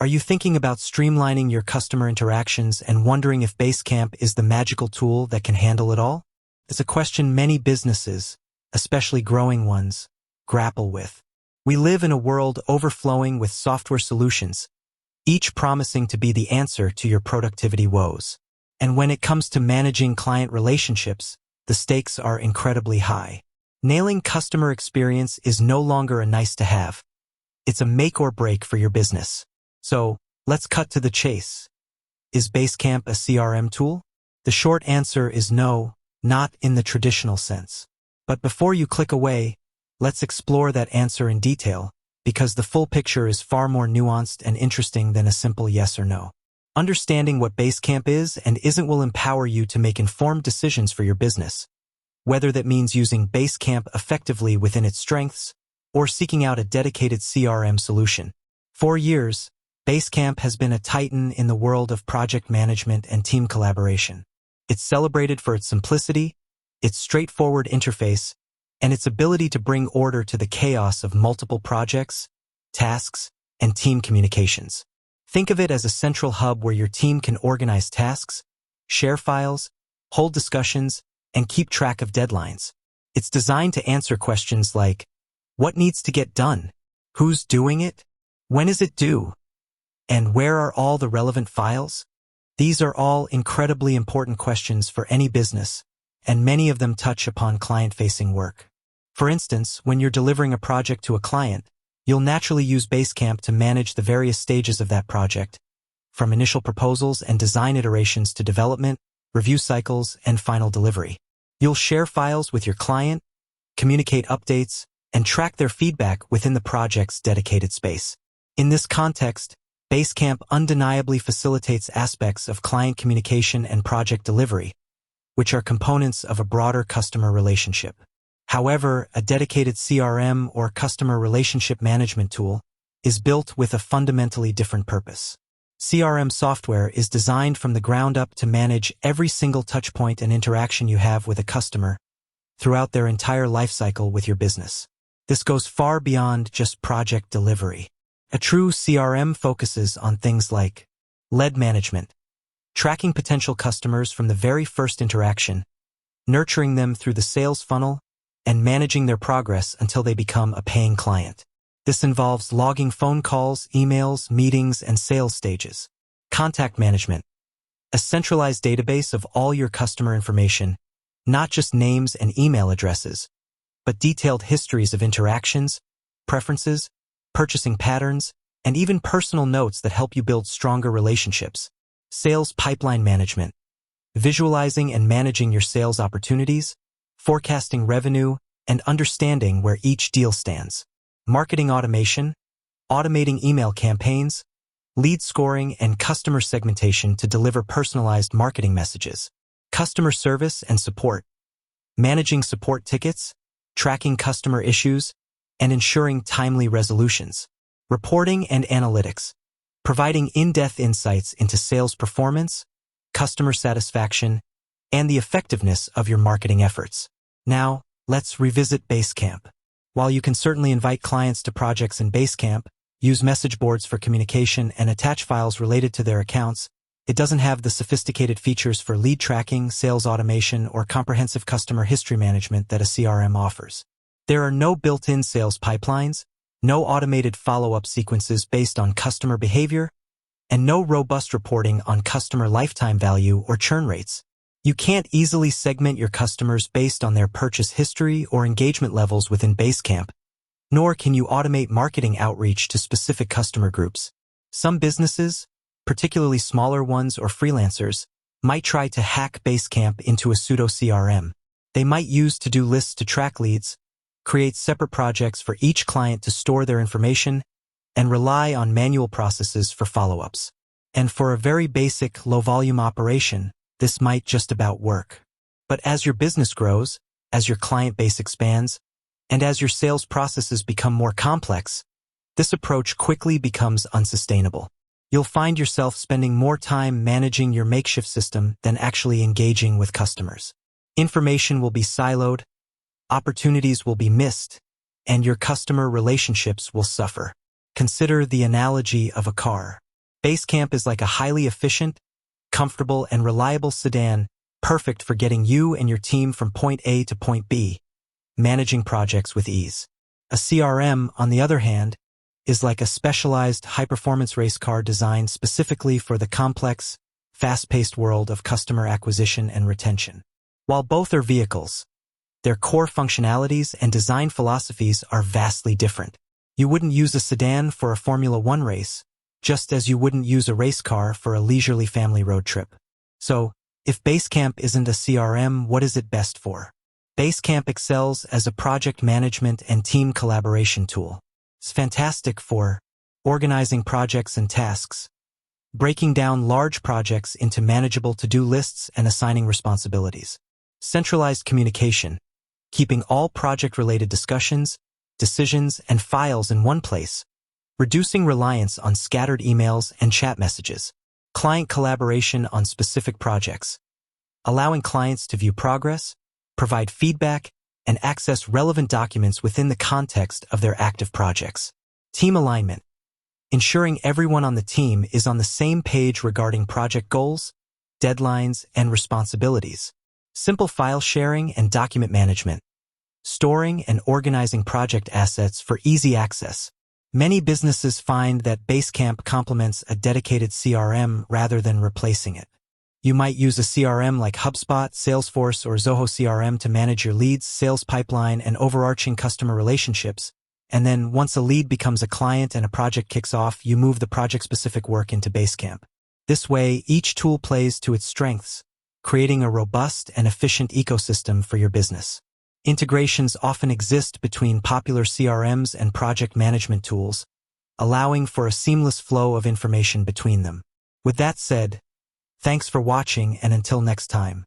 Are you thinking about streamlining your customer interactions and wondering if Basecamp is the magical tool that can handle it all? It's a question many businesses, especially growing ones, grapple with. We live in a world overflowing with software solutions, each promising to be the answer to your productivity woes. And when it comes to managing client relationships, the stakes are incredibly high. Nailing customer experience is no longer a nice-to-have. It's a make or break for your business. So, let's cut to the chase. Is Basecamp a CRM tool? The short answer is no, not in the traditional sense. But before you click away, let's explore that answer in detail, because the full picture is far more nuanced and interesting than a simple yes or no. Understanding what Basecamp is and isn't will empower you to make informed decisions for your business, whether that means using Basecamp effectively within its strengths or seeking out a dedicated CRM solution. For years, Basecamp has been a titan in the world of project management and team collaboration. It's celebrated for its simplicity, its straightforward interface, and its ability to bring order to the chaos of multiple projects, tasks, and team communications. Think of it as a central hub where your team can organize tasks, share files, hold discussions, and keep track of deadlines. It's designed to answer questions like, what needs to get done? Who's doing it? When is it due? And where are all the relevant files? These are all incredibly important questions for any business, and many of them touch upon client-facing work. For instance, when you're delivering a project to a client, you'll naturally use Basecamp to manage the various stages of that project, from initial proposals and design iterations to development, review cycles, and final delivery. You'll share files with your client, communicate updates, and track their feedback within the project's dedicated space. In this context, Basecamp undeniably facilitates aspects of client communication and project delivery, which are components of a broader customer relationship. However, a dedicated CRM or customer relationship management tool is built with a fundamentally different purpose. CRM software is designed from the ground up to manage every single touchpoint and interaction you have with a customer throughout their entire lifecycle with your business. This goes far beyond just project delivery. A true CRM focuses on things like lead management, tracking potential customers from the very first interaction, nurturing them through the sales funnel, and managing their progress until they become a paying client. This involves logging phone calls, emails, meetings, and sales stages. Contact management, a centralized database of all your customer information, not just names and email addresses, but detailed histories of interactions, preferences, purchasing patterns, and even personal notes that help you build stronger relationships. Sales pipeline management, visualizing and managing your sales opportunities, forecasting revenue, and understanding where each deal stands. Marketing automation, automating email campaigns, lead scoring, and customer segmentation to deliver personalized marketing messages. Customer service and support, managing support tickets, tracking customer issues, and ensuring timely resolutions. Reporting and analytics, providing in-depth insights into sales performance, customer satisfaction, and the effectiveness of your marketing efforts. Now, let's revisit Basecamp. While you can certainly invite clients to projects in Basecamp, use message boards for communication, and attach files related to their accounts, it doesn't have the sophisticated features for lead tracking, sales automation, or comprehensive customer history management that a CRM offers. There are no built-in sales pipelines, no automated follow-up sequences based on customer behavior, and no robust reporting on customer lifetime value or churn rates. You can't easily segment your customers based on their purchase history or engagement levels within Basecamp, nor can you automate marketing outreach to specific customer groups. Some businesses, particularly smaller ones or freelancers, might try to hack Basecamp into a pseudo-CRM. They might use to-do lists to track leads, create separate projects for each client to store their information, and rely on manual processes for follow-ups. And for a very basic, low-volume operation, this might just about work. But as your business grows, as your client base expands, and as your sales processes become more complex, this approach quickly becomes unsustainable. You'll find yourself spending more time managing your makeshift system than actually engaging with customers. Information will be siloed, opportunities will be missed, and your customer relationships will suffer. Consider the analogy of a car. Basecamp is like a highly efficient, comfortable, and reliable sedan, perfect for getting you and your team from point A to point B, managing projects with ease. A CRM, on the other hand, is like a specialized high-performance race car designed specifically for the complex, fast-paced world of customer acquisition and retention. While both are vehicles, their core functionalities and design philosophies are vastly different. You wouldn't use a sedan for a Formula One race, just as you wouldn't use a race car for a leisurely family road trip. So, if Basecamp isn't a CRM, what is it best for? Basecamp excels as a project management and team collaboration tool. It's fantastic for organizing projects and tasks, breaking down large projects into manageable to-do lists and assigning responsibilities. Centralized communication, keeping all project-related discussions, decisions, and files in one place, reducing reliance on scattered emails and chat messages. Client collaboration on specific projects, allowing clients to view progress, provide feedback, and access relevant documents within the context of their active projects. Team alignment, ensuring everyone on the team is on the same page regarding project goals, deadlines, and responsibilities. Simple file sharing and document management, storing and organizing project assets for easy access. Many businesses find that Basecamp complements a dedicated CRM rather than replacing it. You might use a CRM like HubSpot, Salesforce, or Zoho CRM to manage your leads, sales pipeline, and overarching customer relationships. And then once a lead becomes a client and a project kicks off, you move the project-specific work into Basecamp. This way, each tool plays to its strengths, creating a robust and efficient ecosystem for your business. Integrations often exist between popular CRMs and project management tools, allowing for a seamless flow of information between them. With that said, thanks for watching, and until next time.